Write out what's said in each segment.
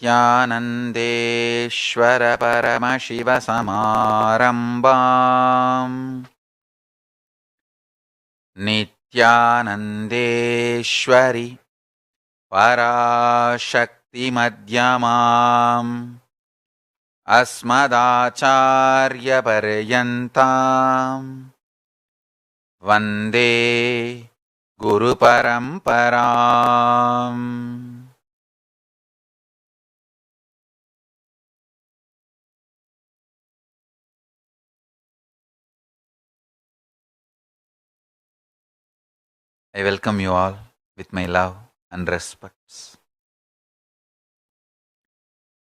नित्यानन्देश्वर परमशिवसमारम्भाम् नित्यानन्देश्वरि पराशक्तिमध्यमाम् अस्मदाचार्यपर्यन्ताम् वन्दे गुरुपरम्पराम्. I welcome you all with my love and respects.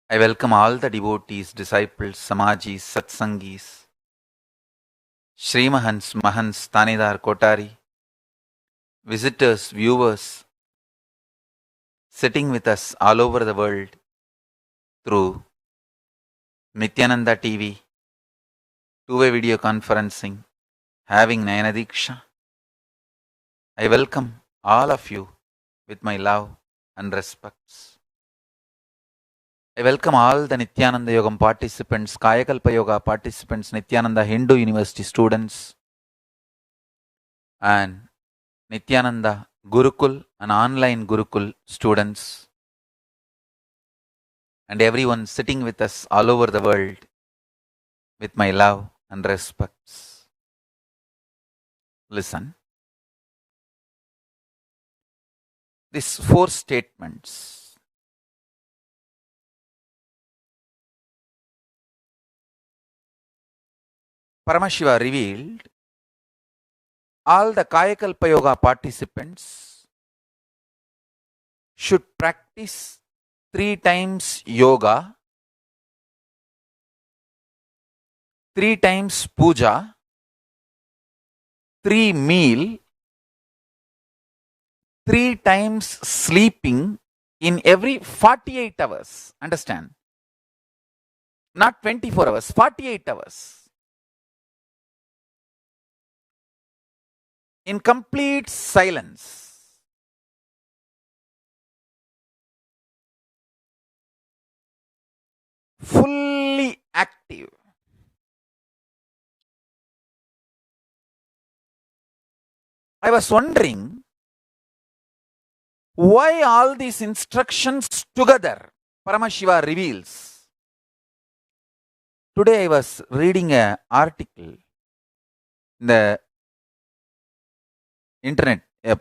I welcome all the devotees, disciples, samajis, satsangis, Shri Mahants, Mahants, Tanidar, Kotari, visitors, viewers, sitting with us all over the world through Nityananda TV, two-way video conferencing, having Nayana Diksha. I welcome all of you with my love and respects. I welcome all the Nityananda Yogam participants, Kayakalpa Yoga participants, Nityananda Hindu University students, and Nityananda Gurukul and online Gurukul students, and everyone sitting with us all over the world with my love and respects. Listen. These 4 statements. Paramashiva revealed all the Kayakalpa Yoga participants should practice 3 times yoga, 3 times puja, 3 meal, 3 times sleeping in every 48 hours. Understand? Not 24 hours, 48 hours. In complete silence. Fully active. I was wondering why all these instructions together Paramashiva reveals. Today I was reading an article in the internet, a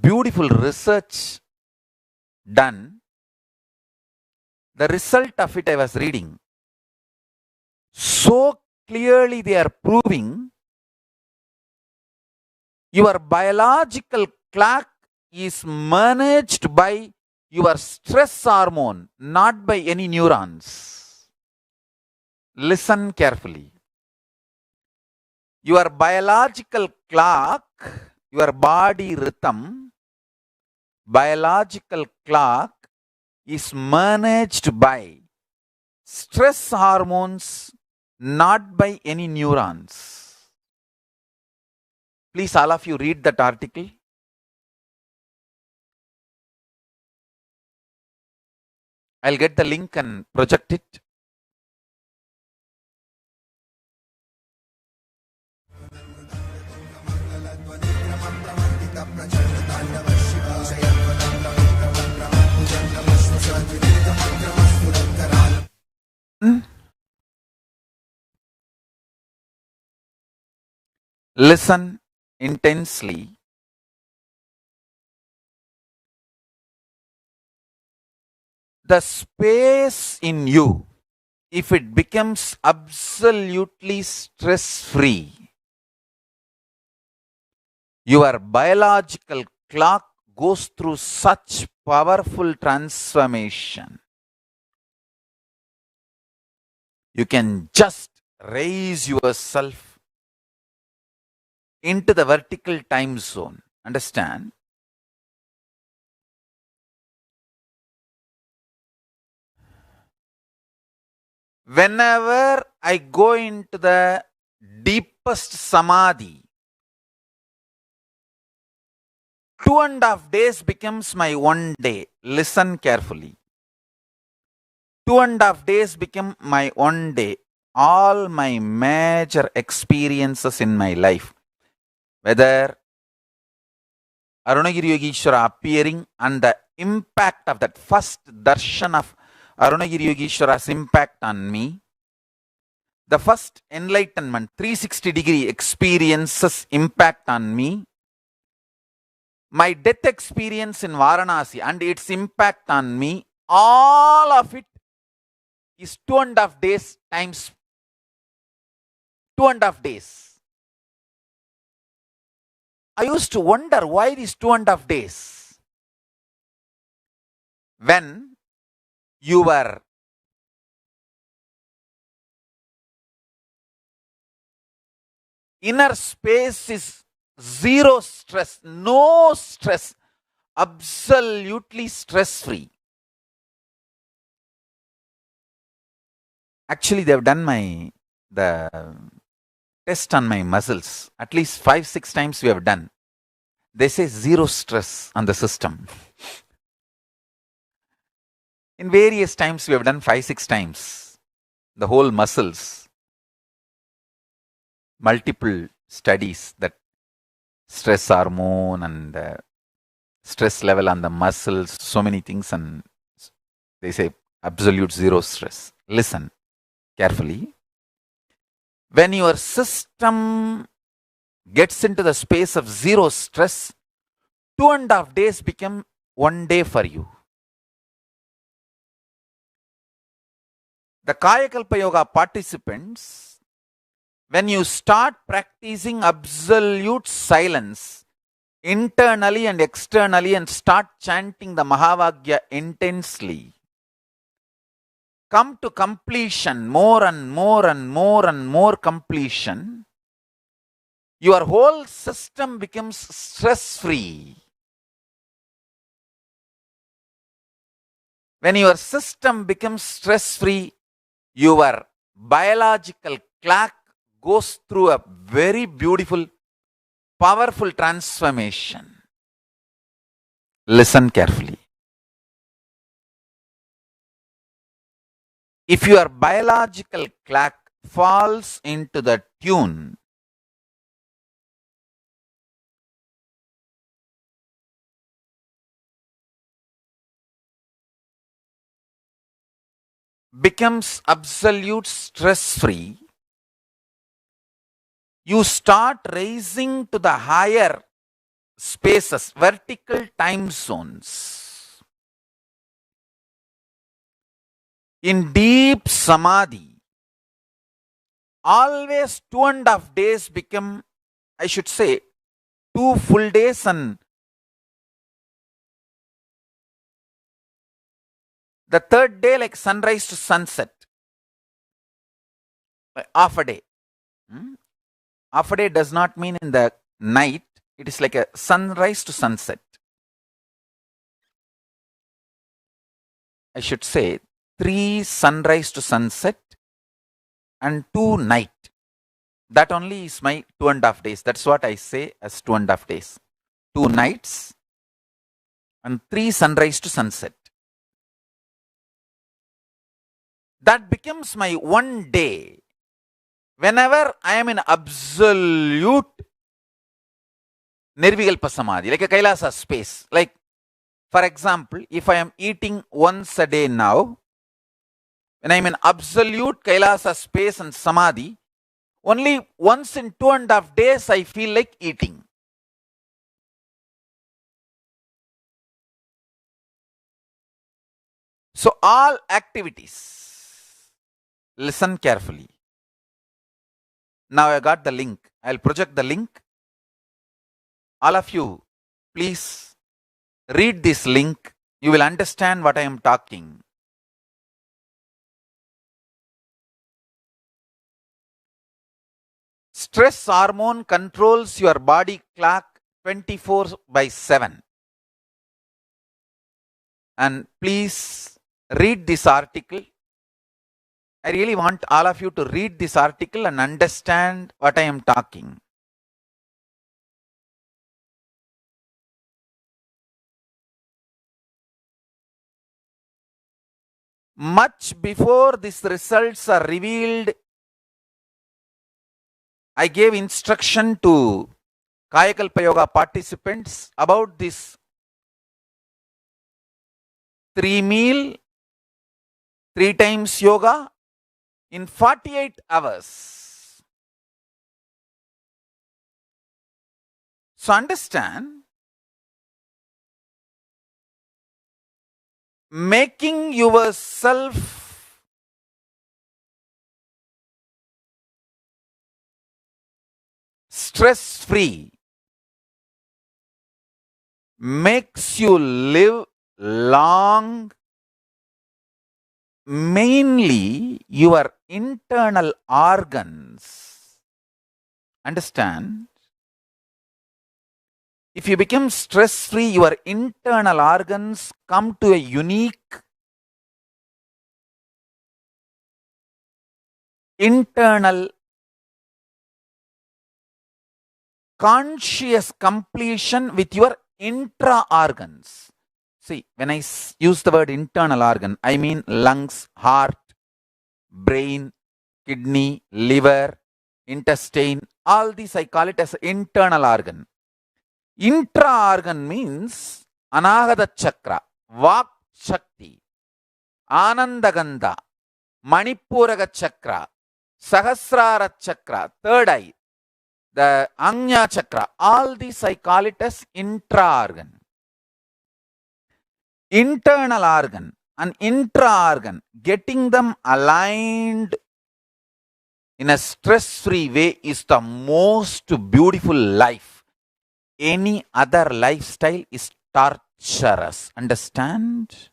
beautiful research done. The result of it I was reading. So clearly they are proving your biological clock is managed by your stress hormone, not by any neurons. Listen carefully. Your biological clock, your body rhythm, biological clock is managed by stress hormones, not by any neurons. Please, all of you, read that article. I'll get the link and project it. Listen intensely. The space in you, if it becomes absolutely stress-free, your biological clock goes through such powerful transformation. You can just raise yourself into the vertical time zone. Understand? Whenever I go into the deepest samadhi, 2.5 days becomes my 1 day. Listen carefully. 2.5 days became my 1 day. All my major experiences in my life, whether Arunagiri Yogeshwara appearing and the impact of that first darshan of Arunagiri Yogeshwara's impact on me, the first enlightenment 360-degree experiences impact on me, my death experience in Varanasi and its impact on me, all of it is 2.5 days times 2.5 days. I used to wonder why these 2.5 days. When your inner space is zero stress, no stress, absolutely stress free. Actually, they've done the test on my muscles. At least 5-6 times we have done. They say zero stress on the system. In various times we have done 5-6 times. The whole muscles. Multiple studies that stress hormone and stress level on the muscles, so many things, and they say absolute zero stress. Listen carefully. When your system gets into the space of zero stress, 2.5 days become 1 day for you. The Kayakalpa Yoga participants, when you start practicing absolute silence internally and externally and start chanting the Mahavagya intensely, come to completion, more and more and more and more completion, your whole system becomes stress-free. When your system becomes stress-free, your biological clock goes through a very beautiful, powerful transformation. Listen carefully. If your biological clock falls into the tune, becomes absolute stress-free, you start raising to the higher spaces, vertical time zones. In deep samadhi, always 2.5 days become, I should say, 2 full days, and the third day like sunrise to sunset, half a day. Half a day does not mean in the night, it is like a sunrise to sunset. I should say 3 sunrise to sunset and 2 night. That only is my 2.5 days. That's what I say as 2.5 days. 2 nights and 3 sunrise to sunset. That becomes my 1 day. Whenever I am in absolute Nirvikalpa Samadhi, like a Kailasa space. Like, for example, if I am eating once a day now, when I am in absolute Kailasa space and Samadhi, only once in 2.5 days I feel like eating. So all activities, listen carefully. Now I got the link. I'll project the link. All of you, please read this link. You will understand what I am talking. Stress hormone controls your body clock 24/7. And please read this article. I really want all of you to read this article and understand what I am talking. Much before these results are revealed, I gave instruction to Kayakalpa Yoga participants about this 3 meal, 3 times yoga in 48 hours. So understand, making yourself stress free makes you live long. Mainly your internal organs. Understand? If you become stress free, your internal organs come to a unique internal conscious completion with your intra organs. See, when I use the word internal organ, I mean lungs, heart, brain, kidney, liver, intestine, all these I call it as internal organ. Intra organ means Anahata Chakra, Vak Shakti, Anandagandha, Manipuraga Chakra, Sahasrara Chakra, third eye, the Anya Chakra, all these I call it as intra organ. Internal organ and intra organ, getting them aligned in a stress free way is the most beautiful life. Any other lifestyle is torturous. Understand?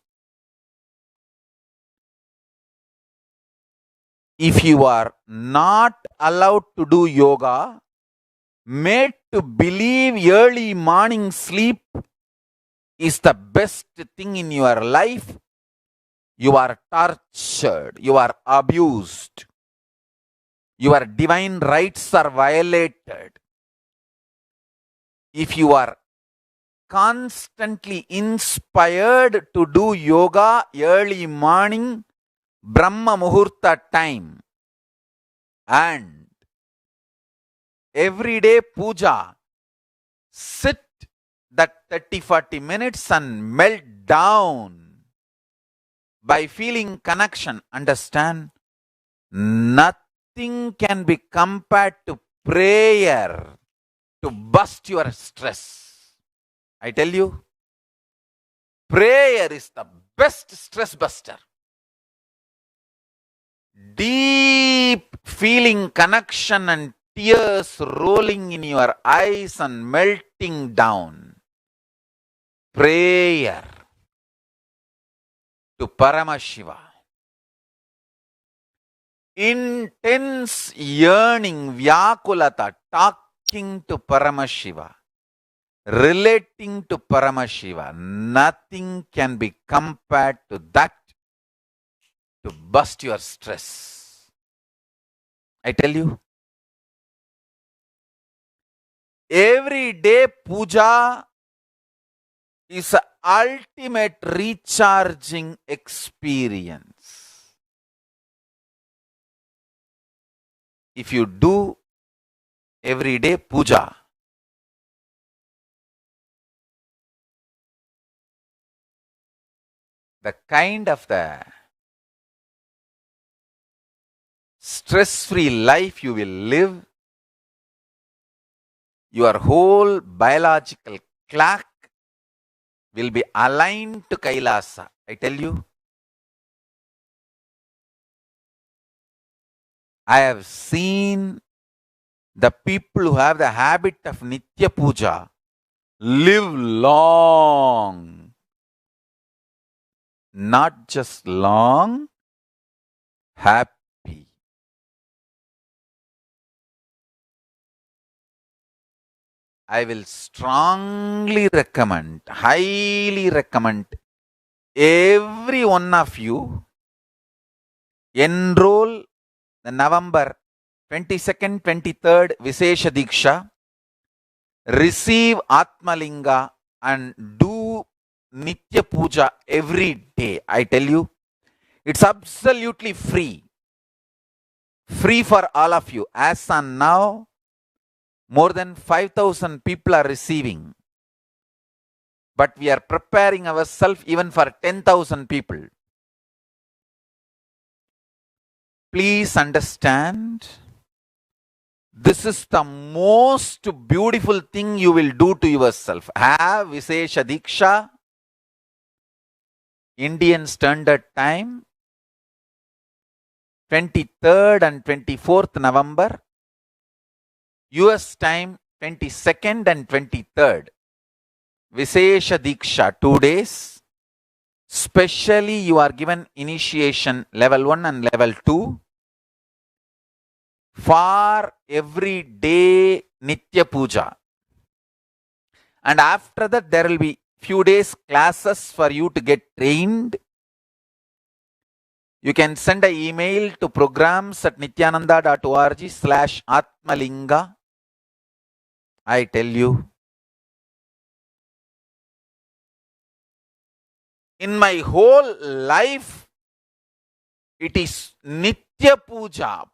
If you are not allowed to do yoga, made to believe early morning sleep is the best thing in your life, you are tortured, you are abused, your divine rights are violated. If you are constantly inspired to do yoga early morning, Brahma Muhurta time, and everyday puja, sit that 30-40 minutes and melt down by feeling connection. Understand? Nothing can be compared to prayer to bust your stress. I tell you, prayer is the best stress buster. Deep feeling connection and tears rolling in your eyes and melting down. Prayer to Paramashiva. Intense yearning, Vyakulata, talking to Paramashiva, relating to Paramashiva. Nothing can be compared to that to bust your stress. I tell you, every day puja is an ultimate recharging experience. If you do every day puja, the kind of the stress-free life you will live, your whole biological clock will be aligned to Kailasa. I tell you, I have seen the people who have the habit of Nitya Puja live long. Not just long, happy. I will strongly recommend, highly recommend every one of you enroll the November 22nd, 23rd Vishesha Diksha, receive Atmalinga and do Nitya Puja every day. I tell you, It's absolutely free. Free for all of you. As on now, more than 5,000 people are receiving. But we are preparing ourselves even for 10,000 people. Please understand, this is the most beautiful thing you will do to yourself. Have Vishesha Diksha, Indian Standard Time, 23rd and 24th November, US time 22nd and 23rd. Vishesha Diksha, 2 days. Specially, you are given initiation level 1 and level 2 for every day Nitya Puja. And after that, there will be few days classes for you to get trained. You can send an email to programs@nityananda.org/Atmalinga. I tell you, in my whole life, it is Nitya Puja,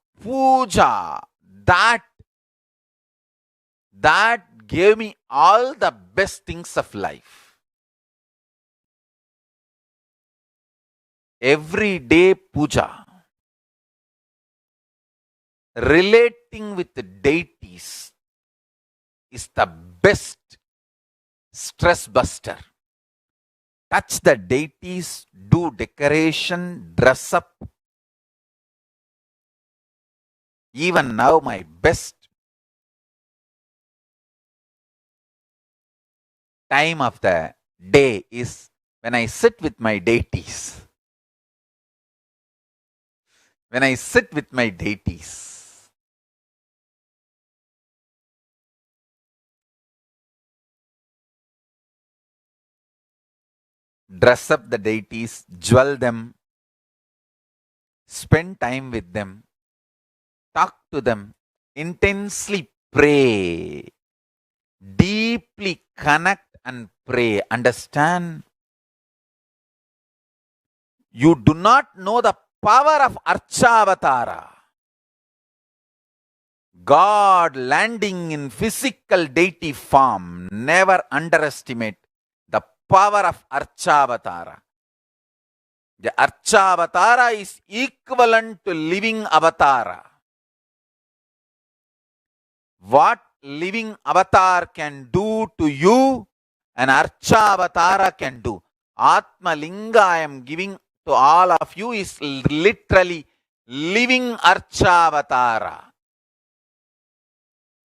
that gave me all the best things of life. Everyday puja, relating with the deities, is the best stress buster. Touch the deities, do decoration, dress up. Even now, my best time of the day is when I sit with my deities. When I sit with my deities. Dress up the deities, jewel them, spend time with them, talk to them, intensely pray, deeply connect and pray. Understand? You do not know the power of Archavatara. God landing in physical deity form. Never underestimate the power of Archavatara. The Archavatara is equivalent to living avatara. What living avatar can do to you, an Archavatara can do. Atmalinga I am giving to all of you is literally living Archavatara.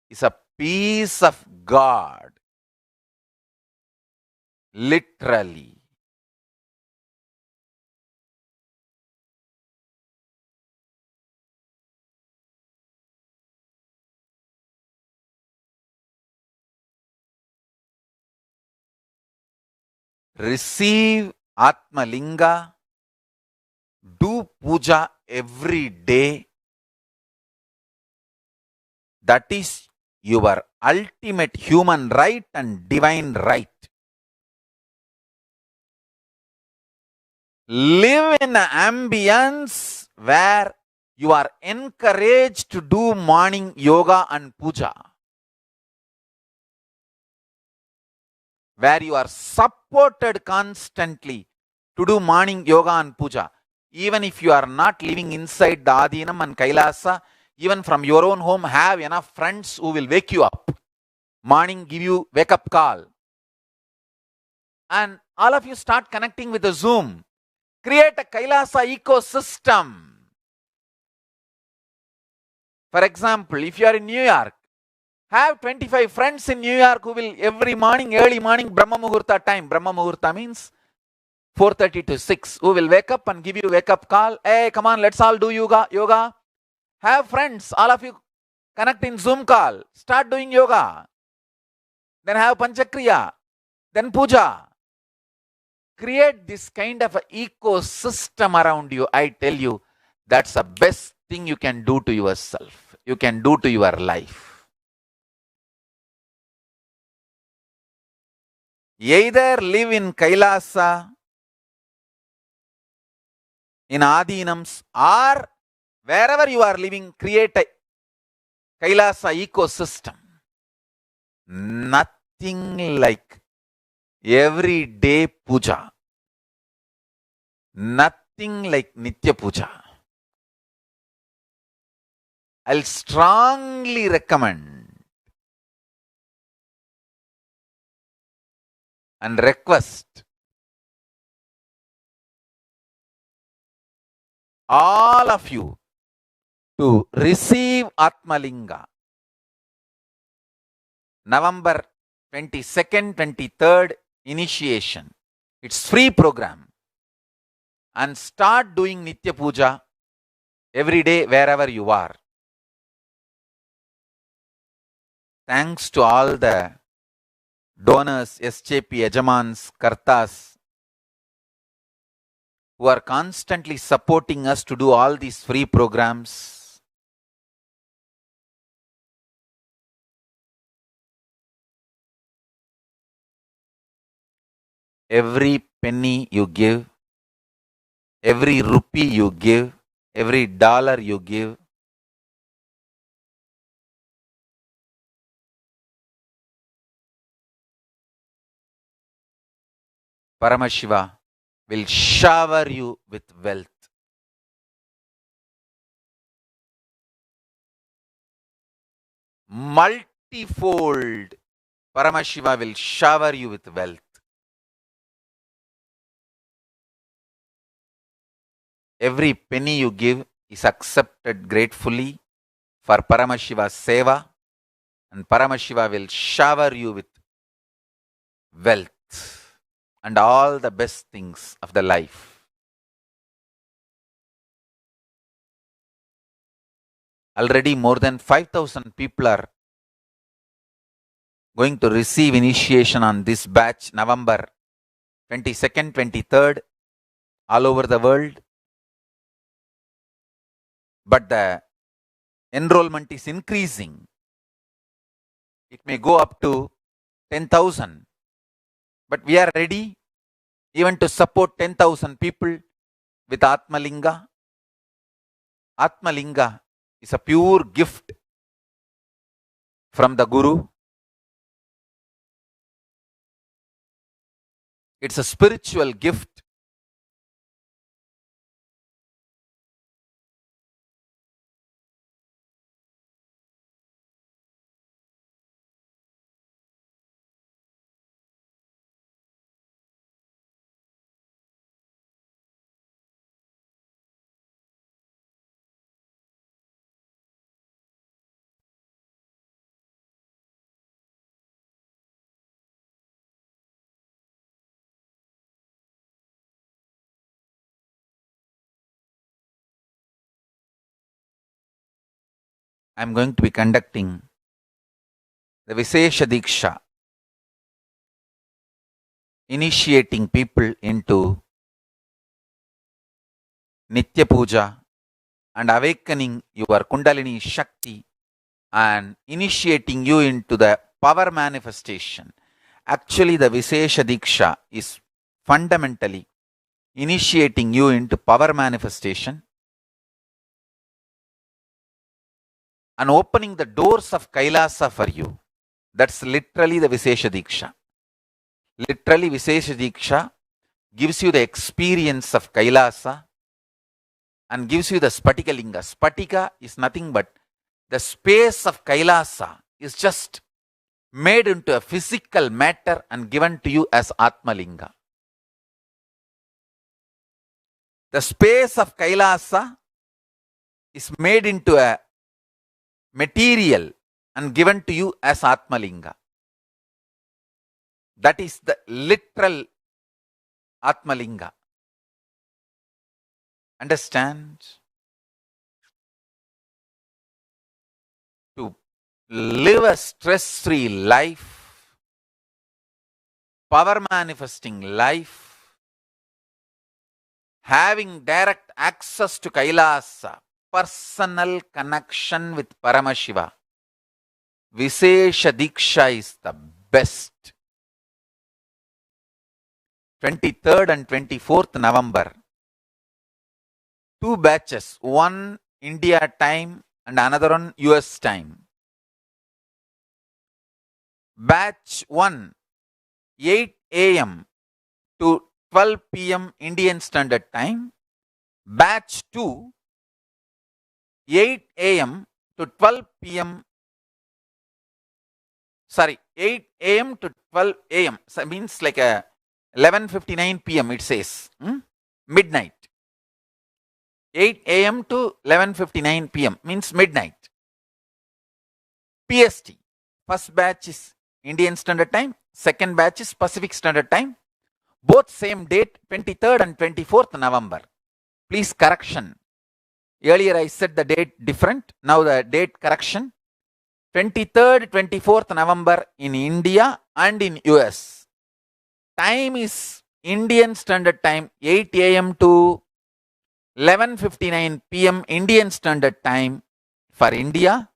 Is a piece of God. Literally. Receive Atmalinga, do puja every day. That is your ultimate human right and divine right. Live in an ambience where you are encouraged to do morning yoga and puja. Where you are supported constantly to do morning yoga and puja. Even if you are not living inside the Adinam and Kailasa, even from your own home, have enough friends who will wake you up. Morning, give you wake up call. And all of you start connecting with the Zoom. Create a Kailasa ecosystem. For example, if you are in New York, have 25 friends in New York who will every morning, early morning, Brahma Muhurta time. Brahma Muhurta means 4:30 to 6. Who will wake up and give you wake up call. Hey, come on, let's all do yoga. Have friends, all of you connect in Zoom call. Start doing yoga. Then have Panchakriya. Then puja. Create this kind of an ecosystem around you. I tell you, that's the best thing you can do to yourself. You can do to your life. Either live in Kailasa, in Adinams, or wherever you are living, create a Kailasa ecosystem. Nothing like everyday puja. Nothing like Nitya Puja. I'll strongly recommend and request all of you to receive Atmalinga November 22nd, 23rd initiation. It's free program. And start doing Nitya Puja every day wherever you are. Thanks to all the donors, SJP, Yajamans, Kartas, who are constantly supporting us to do all these free programs. Every penny you give, every rupee you give, every dollar you give, Paramashiva will shower you with wealth. Multifold, Paramashiva will shower you with wealth. Every penny you give is accepted gratefully for Paramashiva's seva, and Paramashiva will shower you with wealth and all the best things of the life. Already more than 5,000 people are going to receive initiation on this batch November 22nd, 23rd, all over the world. But the enrollment is increasing. It may go up to 10,000. But we are ready even to support 10,000 people with Atmalinga. Atmalinga is a pure gift from the Guru. It's a spiritual gift. I'm going to be conducting the Vishesha Diksha, initiating people into Nitya Puja and awakening your Kundalini Shakti and initiating you into the power manifestation. Actually, the Vishesha Diksha is fundamentally initiating you into power manifestation and opening the doors of Kailasa for you. That's literally the Vishesha Diksha. Literally, Vishesha Diksha gives you the experience of Kailasa and gives you the Spatika Linga. Spatika is nothing but the space of Kailasa is just made into a physical matter and given to you as Atmalinga. The space of Kailasa is made into a material and given to you as Atmalinga. That is the literal Atmalinga. Understand? To live a stress-free life, power manifesting life, having direct access to Kailasa, personal connection with Paramashiva, Vishesha Diksha is the best. 23rd and 24th November, two batches, one India time and another one US time. Batch 1, 8 a.m. to 12 p.m. Indian Standard Time. Batch 2, 8 a.m. to 12 p.m. 8 a.m. to 12 a.m. So means like a 11:59 p.m. it says. Midnight. 8 a.m. to 11:59 p.m. means midnight. PST. First batch is Indian Standard Time. Second batch is Pacific Standard Time. Both same date, 23rd and 24th November. Please correction. Earlier I said the date different. Now the date correction. 23rd, 24th November in India and in US. Time is Indian Standard Time 8 a.m. to 11:59 p.m. Indian Standard Time for India.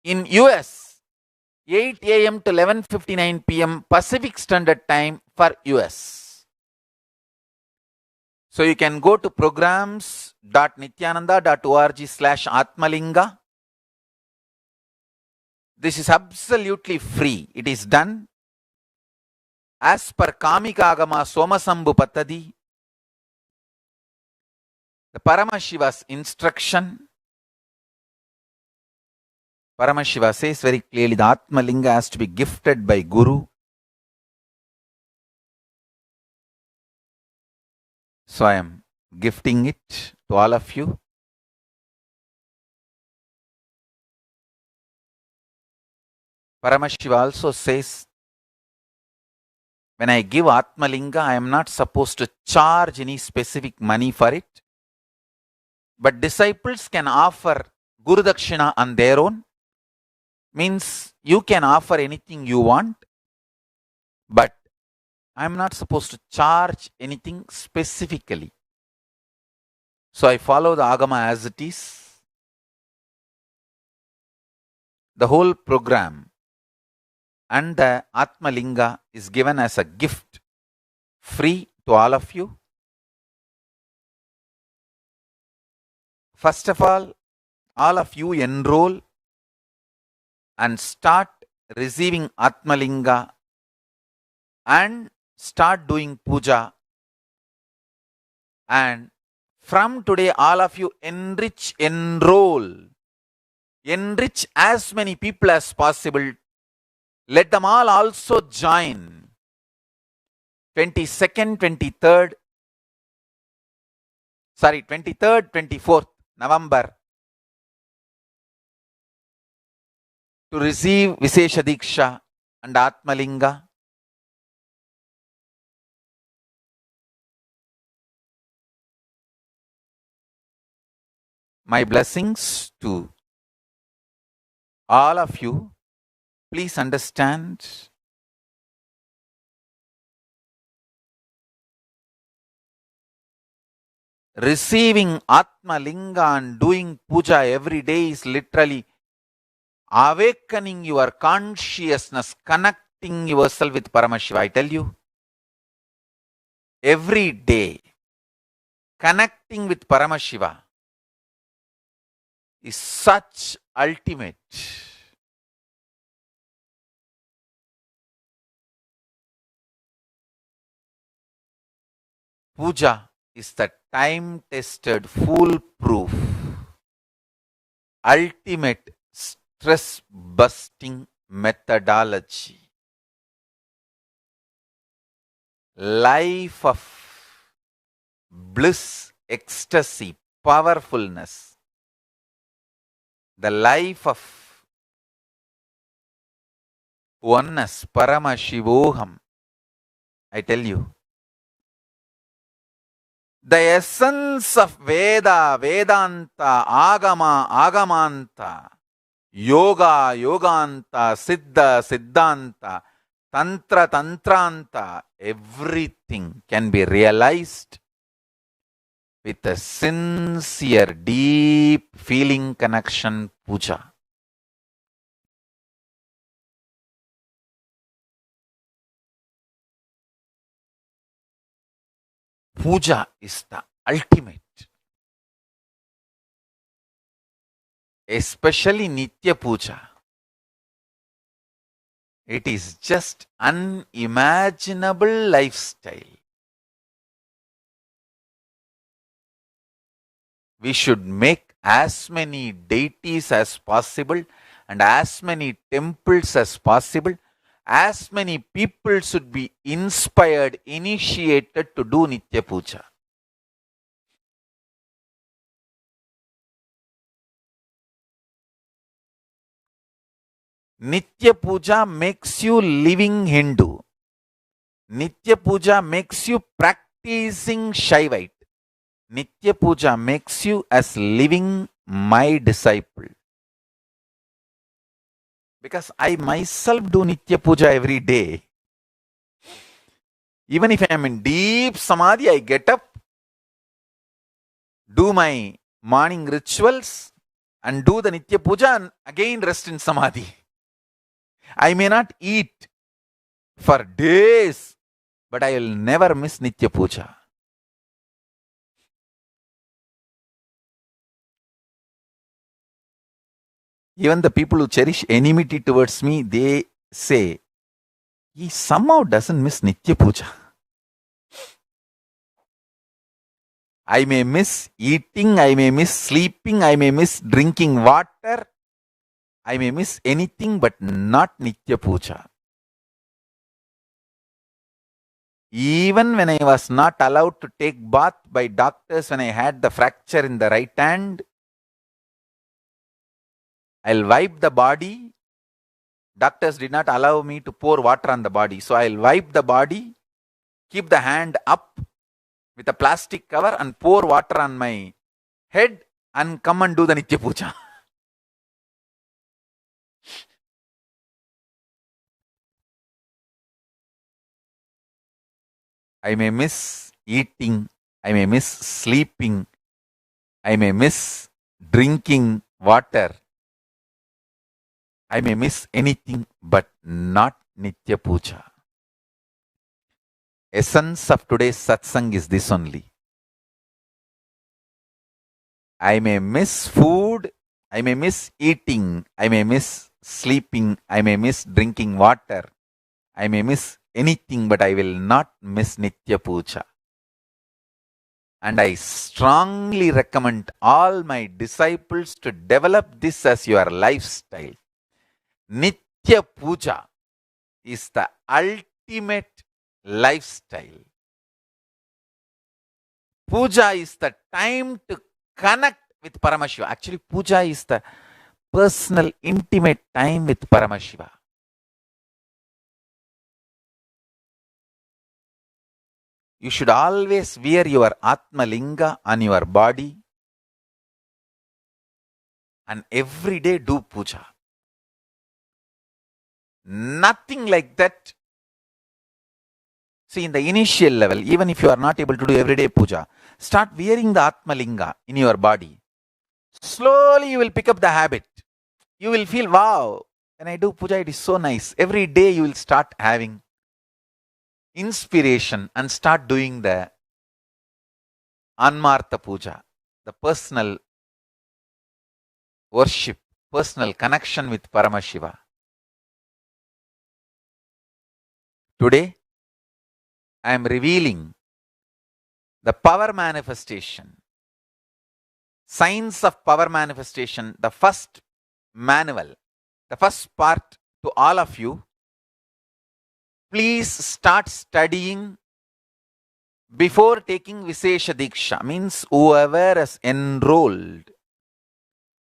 In US, 8 a.m. to 11:59 p.m. Pacific Standard Time for US. So you can go to programs.nityananda.org/Atmalinga. This is absolutely free. It is done as per Kamika Agama Somasambhu Pattadi, the Paramashiva's instruction. Paramashiva says very clearly the Atmalinga has to be gifted by Guru. So I am gifting it to all of you. Paramashiva also says, when I give Atmalinga, I am not supposed to charge any specific money for it. But disciples can offer Guru Dakshina on their own. Means you can offer anything you want, but I am not supposed to charge anything specifically. So I follow the Agama as it is. The whole program and the Atmalinga is given as a gift, free to all of you. First of all of you enroll and start receiving Atmalinga and start doing puja. And from today, all of you enroll. Enrich as many people as possible. Let them all also join. 23rd, 24th November to receive Vishesha Diksha and Atmalinga. My blessings to all of you. Please understand, receiving Atmalinga and doing puja every day is literally awakening your consciousness, connecting yourself with Paramashiva. I tell you, every day, connecting with Paramashiva is such ultimate. Puja is the time-tested, foolproof, ultimate stress-busting methodology. Life of bliss, ecstasy, powerfulness. The life of oneness, Paramashivoham. I tell you, the essence of Veda, Vedanta, Agama, Agamanta, Yoga, Yoganta, Siddha, Siddhanta, Tantra, Tantranta, everything can be realized with a sincere, deep feeling connection puja. Puja is the ultimate. especially Nitya Puja. It is just unimaginable lifestyle. We should make as many deities as possible and as many temples as possible. As many people should be inspired, initiated to do Nitya Puja. Nitya Puja makes you living Hindu. Nitya Puja makes you practicing Shaivite. Nitya Puja makes you as living my disciple. Because I myself do Nitya Puja every day. Even if I am in deep Samadhi, I get up, do my morning rituals, and do the Nitya Puja and again rest in Samadhi. I may not eat for days, but I will never miss Nitya Puja. Even the people who cherish enmity towards me, they say, he somehow doesn't miss Nitya Puja. I may miss eating, I may miss sleeping, I may miss drinking water, I may miss anything but not Nitya Puja. Even when I was not allowed to take bath by doctors when I had the fracture in the right hand, I'll wipe the body. Doctors did not allow me to pour water on the body. So I'll wipe the body, keep the hand up with a plastic cover and pour water on my head and come and do the Nitya Puja. I may miss eating, I may miss sleeping, I may miss drinking water, I may miss anything but not Nitya Puja. Essence of today's satsang is this only. I may miss food, I may miss eating, I may miss sleeping, I may miss drinking water, I may miss anything, but I will not miss Nitya Puja. And I strongly recommend all my disciples to develop this as your lifestyle. Nitya Puja is the ultimate lifestyle. Puja is the time to connect with Paramashiva. Actually, Puja is the personal, intimate time with Paramashiva. You should always wear your Atma Linga on your body and every day do puja. Nothing like that. See, in the initial level, even if you are not able to do everyday puja, start wearing the Atma Linga in your body. Slowly you will pick up the habit. You will feel, wow, when I do puja, it is so nice. Every day you will start having inspiration and start doing the Anmartha Puja, the personal worship, personal connection with Paramashiva. Today, I am revealing the power manifestation, signs of power manifestation, the first manual, the first part to all of you. Please start studying before taking Vishesha Diksha, means whoever is enrolled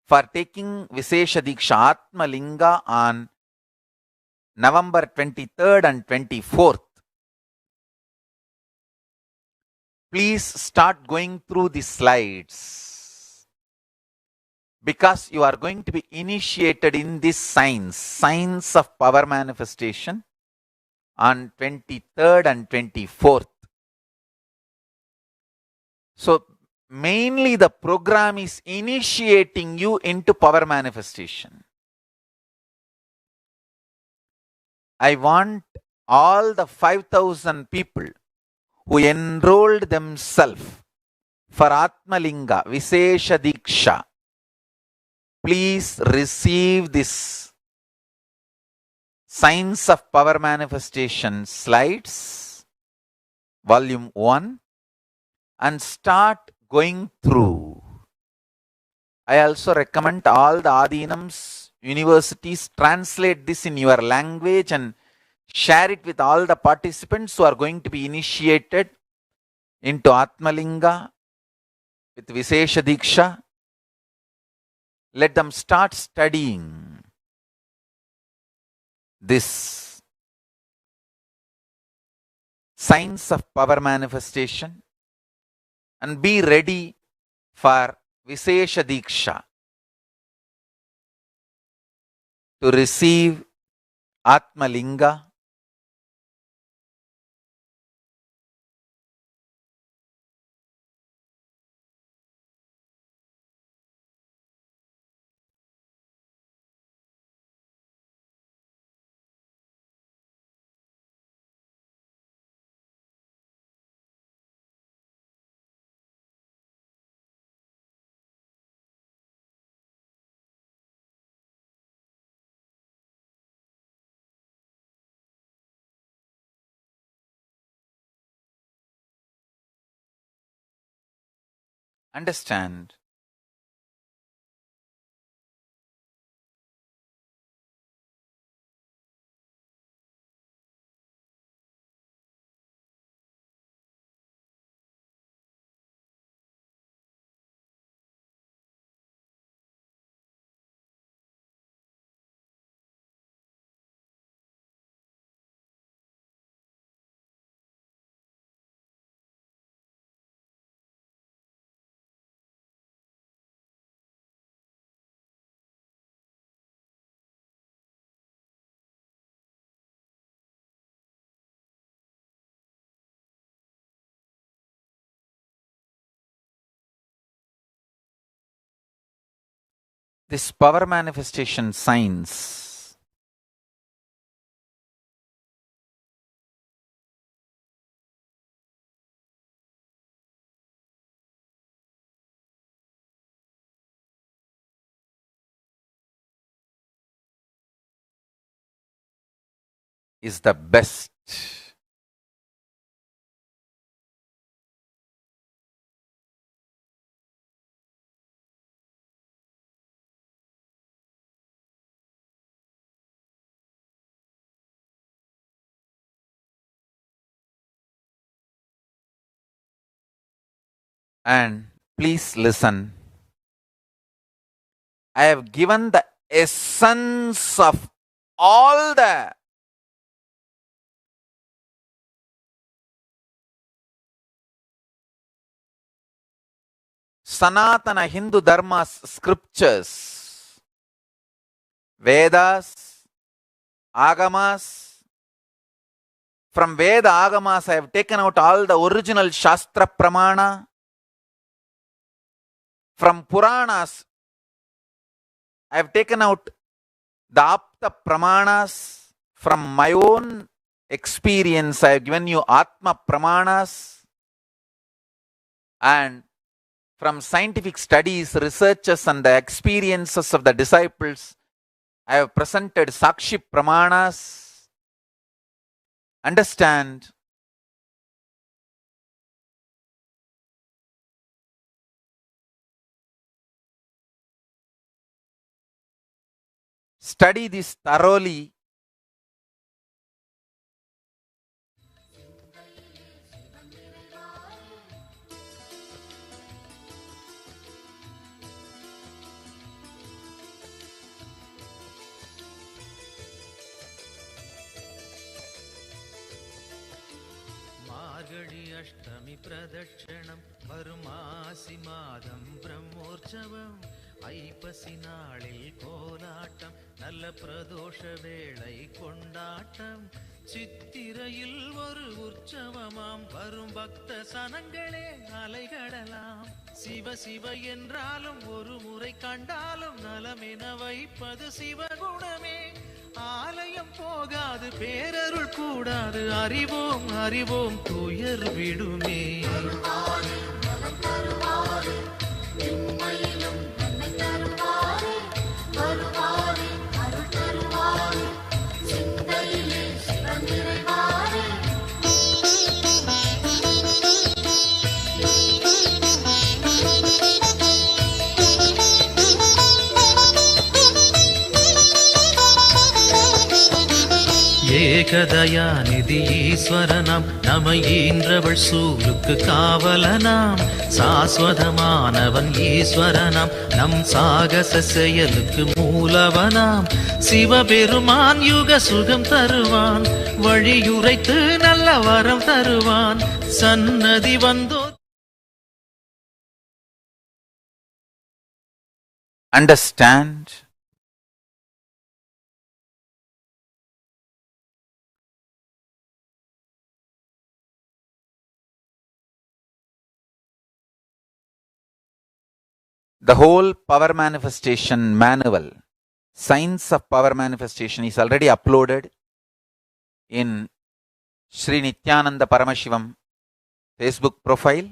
for taking Vishesha Diksha Atma Linga on November 23rd and 24th. Please start going through the slides because you are going to be initiated in this signs of power manifestation on 23rd and 24th. So mainly the program is initiating you into power manifestation. I want all the 5,000 people who enrolled themselves for Atma Linga, Vishesha Diksha, please receive this Science of Power Manifestation slides, volume 1, and start going through. I also recommend all the Adinams universities translate this in your language and share it with all the participants who are going to be initiated into Atmalinga with Vishesha Diksha. Let them start studying this Science of Power Manifestation and be ready for Vishesha Diksha to receive Atmalinga. Understand? This power manifestation science is the best. And please listen. I have given the essence of all the Sanatana Hindu Dharma's scriptures, Vedas, Agamas. From Veda Agamas, I have taken out all the original Shastra Pramana. From Puranas, I have taken out the Apta Pramanas. From my own experience, I have given you Atma Pramanas. And from scientific studies, researches, and the experiences of the disciples, I have presented Sakshi Pramanas. Understand? Study this thoroughly. மார்கழி அஷ்டமி பிரதட்சணம் வருமாசி மாதம் பிரம்மோற்சவம் ஐப்பசி நாளில் கோலாட்டம் நல்ல பிரதோஷ வேளை கொண்டாட்டம் சித்திரையில் ஒரு உற்சவமாம் வரும் பக்த சனங்களே அலைகடலாம் சிவ சிவ என்றாலும் ஒரு முறை கண்டாலும் நலமென வைப்பது சிவகுணமே ஆலயம் போகாது பேரருள் கூடாது அறிவோம் அறிவோம் துயர் விடுமே ஏகதயாநிதி ஈஸ்வரனாம் நம ஈன்றவள் சூலுக்கு காவலனாம் சாஸ்வதமானவன் ஈஸ்வரனாம் நம் சாகச செயலுக்கு மூலவனாம் சிவபெருமான் யுக சுகம் தருவான் வழியுரைத்து நல்ல வரம் தருவான் சன்னதி வந்தோ Understand the whole power manifestation manual, Science of Power Manifestation, is already uploaded in Sri Nityananda Paramashivam Facebook profile.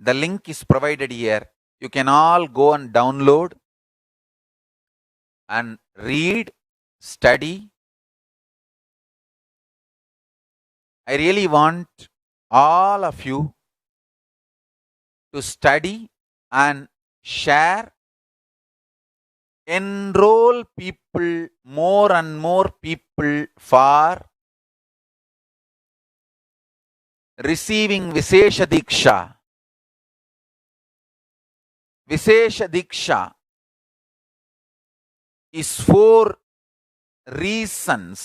The link is provided here. You can all go and download and read, study. I really want all of you to study and share, enroll people, more and more people for receiving Vishesha Diksha. Vishesha Diksha is 4 reasons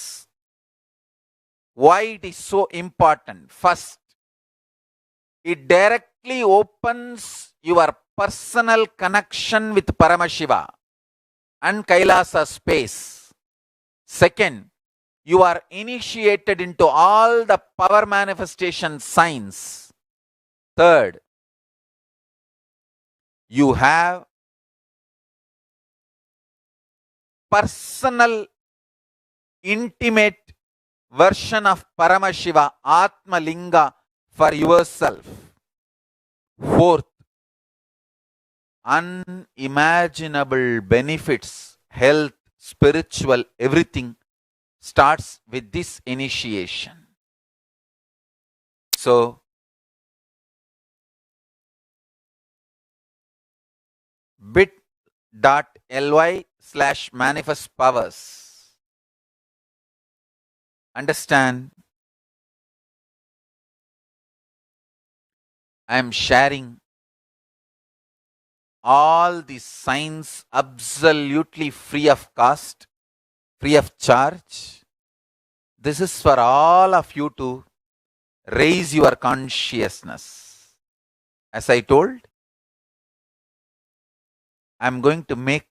why it is so important. First, it directly opens your personal connection with Paramashiva and Kailasa space. Second, you are initiated into all the power manifestation science. Third, you have personal, intimate version of Paramashiva, Atma Linga, for yourself. Fourth, unimaginable benefits, health, spiritual, everything starts with this initiation. So, bit.ly/manifest powers. Understand, I am sharing all the signs absolutely free of cost, free of charge. This is for all of you to raise your consciousness. As I told, I am going to make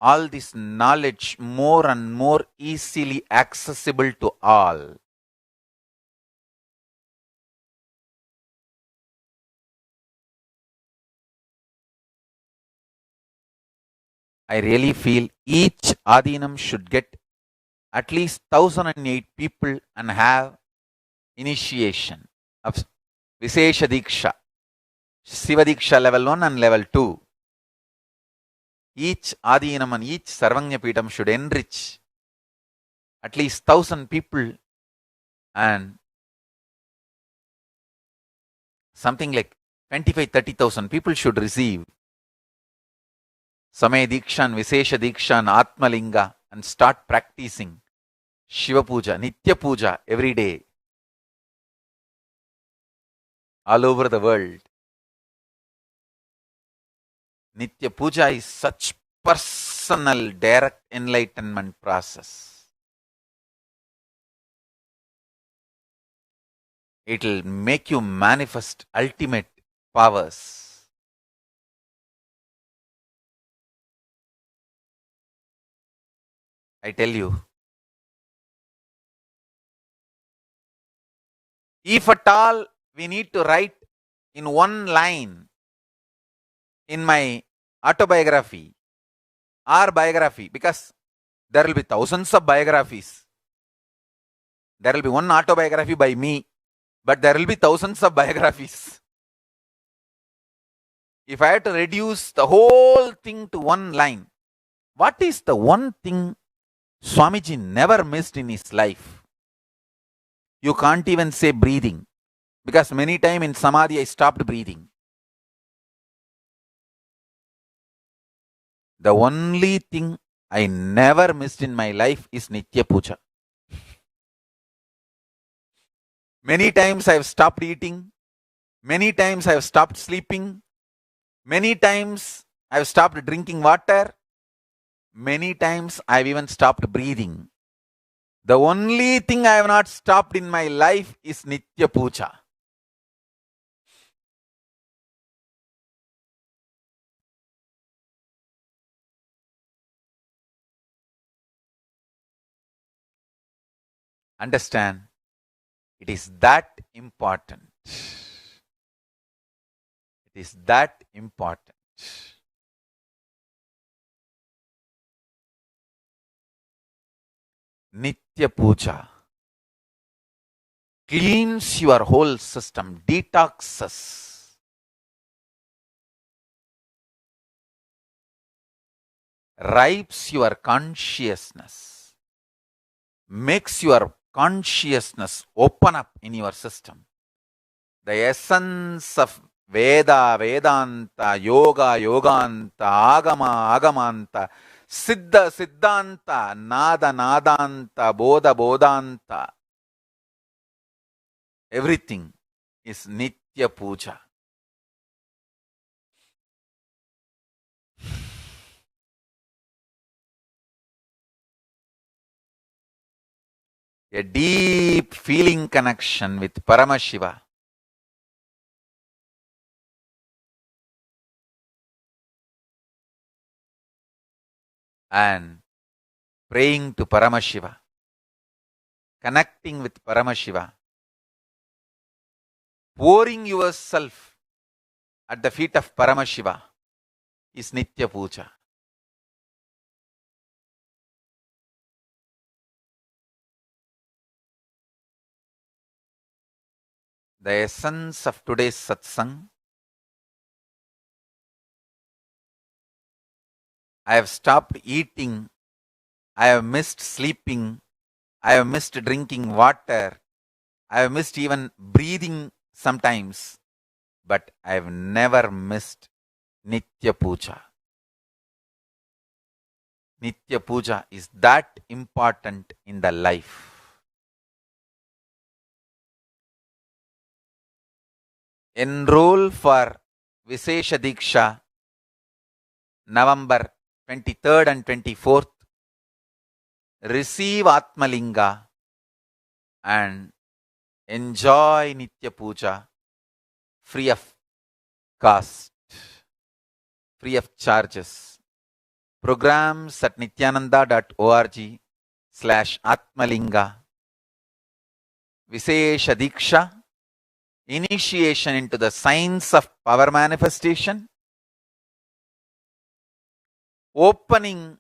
all this knowledge more and more easily accessible to all. I really feel each Adinam should get at least 1008 people and have initiation of Vishesha Diksha, Siva Diksha level 1 and level 2. Each Adinam and each Sarvanya Pitam should enrich at least 1000 people, and something like 25-30,000 people should receive Samaya Diksha and Vishesha Diksha and Atma Linga and start practicing Shiva Puja, Nitya Puja every day, all over the world. Nitya Puja is such personal, direct enlightenment process. It will make you manifest ultimate powers. I tell you, if at all we need to write in one line in my autobiography or biography, because there will be thousands of biographies. There will be one autobiography by me, but there will be thousands of biographies. If I have to reduce the whole thing to one line, what is the one thing Swamiji never missed in his life? You can't even say breathing, because many times in Samadhi I stopped breathing. The only thing I never missed in my life is Nitya Puja. Many times I have stopped eating. Many times I have stopped sleeping. Many times I have stopped drinking water. Many times I have even stopped breathing. The only thing I have not stopped in my life is Nitya Puja. Understand, it is that important. It is that important. Nitya Puja cleans your whole system, detoxes, ripes your consciousness, makes your consciousness open up in your system. The essence of Veda, Vedanta, Yoga, Yoganta, Agama, Agamanta, Siddha, Siddhanta, Nada, Nadanta, Bodha, Bodhanta, everything is Nitya Puja. A deep feeling connection with Paramashiva. And praying to Paramashiva, connecting with Paramashiva, pouring yourself at the feet of Paramashiva is Nitya Puja. The essence of today's satsang, I have stopped eating, I have missed sleeping, I have missed drinking water, I have missed even breathing sometimes, but I have never missed Nitya Puja. Nitya Puja is that important in the life. Enroll for Vishesha Diksha November 23rd and 24th. Receive Atmalinga and enjoy Nitya Puja free of cost, free of charges. Programs at nityananda.org/Atmalinga. Vishesha Diksha, initiation into the science of power manifestation, opening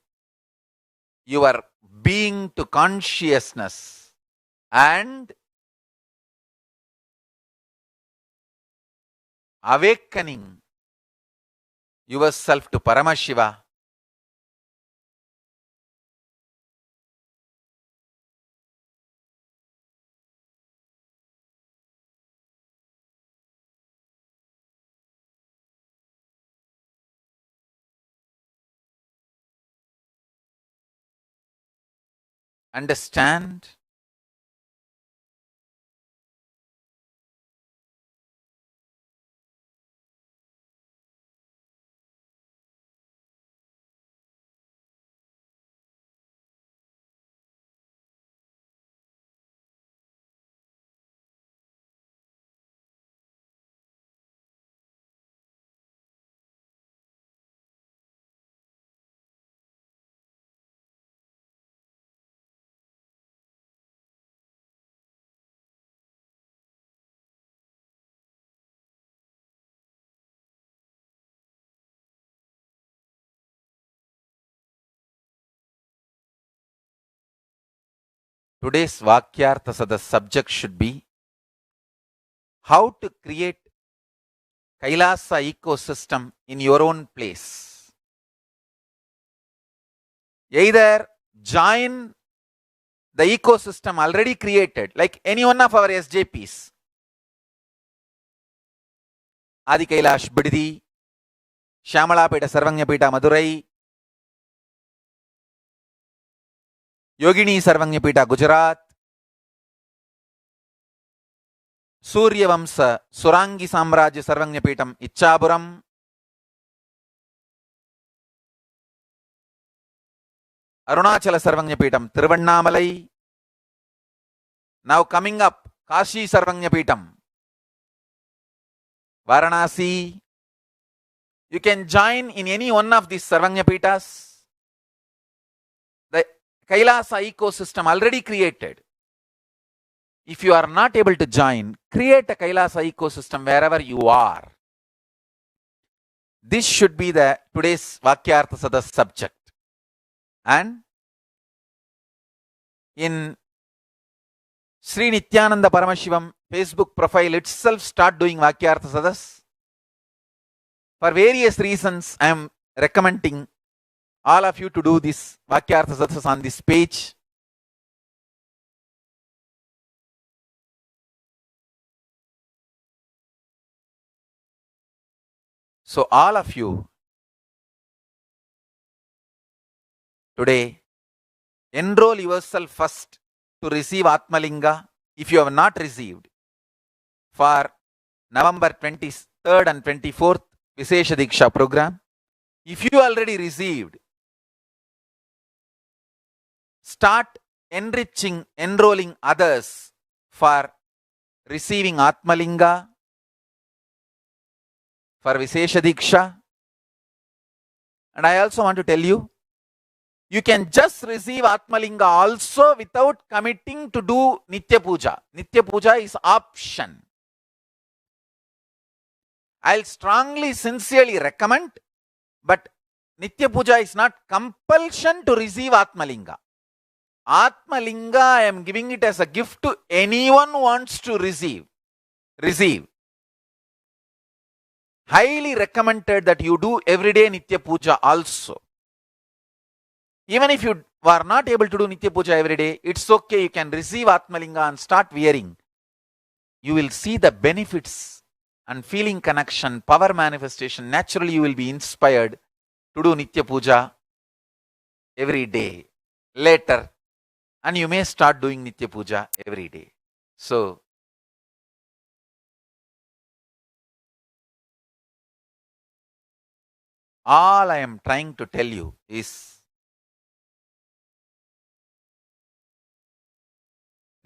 your being to consciousness, and awakening yourself to Paramashiva. Understand? Today's Vakyartha, the subject should be how to create Kailasa ecosystem in your own place. Either join the ecosystem already created, like any one of our SJPs. Adi Kailash Bididi, Shyamalapeta Sarvanyapeta Madurai, Yogini Sarvanyapeta Gujarat, సూర్యవంశ సురాంగి సామ్రాజ్య Sarvagnapeetham Ichchapuram, Arunachala Sarvagnapeetham Tiruvannamalai. Now coming up Kashi Sarvagnapeetham Varanasi. You can join in any one of these Sarvagnapeethas. The Kailasa ecosystem already created. If you are not able to join, create a Kailasa ecosystem wherever you are. This should be the today's Vakyartha Sadas subject. And in Sri Nityananda Paramashivam Facebook profile itself start doing Vakyartha Sadas. For various reasons, I am recommending all of you to do this Vakyartha Sadas on this page. So all of you today enroll yourself first to receive Atmalinga if you have not received. For November 23rd and 24th Vishesha Diksha program. If you already received, start enrolling others for receiving Atmalinga, for Vishesha Diksha. And I also want to tell you, you can just receive Atmalinga also without committing to do Nitya Puja. Nitya Puja is option. I'll strongly, sincerely recommend, but Nitya Puja is not compulsion to receive Atmalinga. Atmalinga, I am giving it as a gift to anyone who wants to receive. Highly recommended that you do everyday Nitya Puja also. Even if you are not able to do Nitya Puja every day, it's okay. You can receive Atmalinga and start wearing. You will see the benefits and feeling connection, power manifestation. Naturally, you will be inspired to do Nitya Puja every day later. And you may start doing Nitya Puja every day. So, all I am trying to tell you is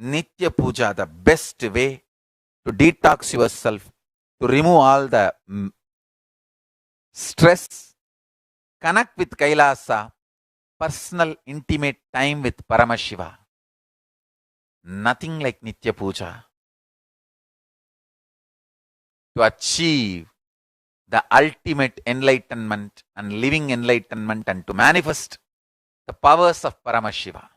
Nitya Puja, the best way to detox yourself, to remove all the stress, connect with Kailasa, personal, intimate time with Paramashiva. Nothing like Nitya Puja to achieve the ultimate enlightenment and living enlightenment and to manifest the powers of Paramashiva.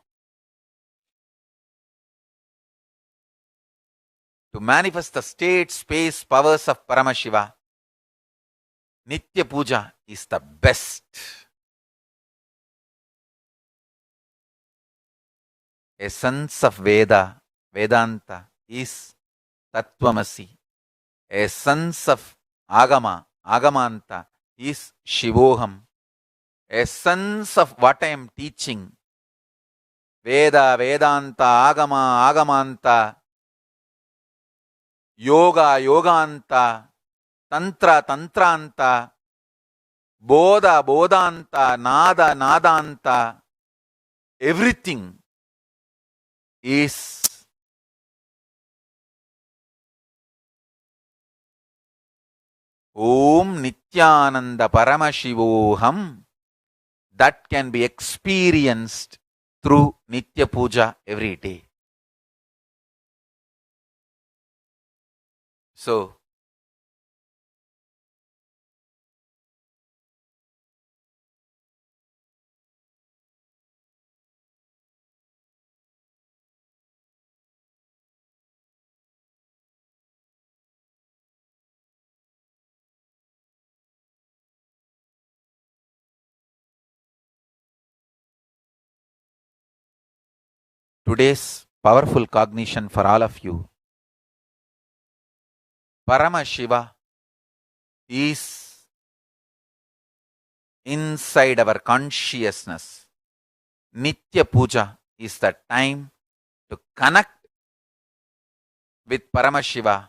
To manifest the state, space, powers of Paramashiva, Nitya Puja is the best. Essence of Vedanta is Tattvamasi. Essence of Agamanta is Shivoham. Essence of what I am teaching, Veda, Vedanta, Agamanta, Yoga, Yoganta, Tantra, Tantranta, Bodha, Bodhanta, Nada, Nadanta, everything is Om Nityananda Paramashivoham, that can be experienced through Nitya Puja every day. So, today's powerful cognition for all of you. Paramashiva is inside our consciousness. Nitya Puja is the time to connect with Paramashiva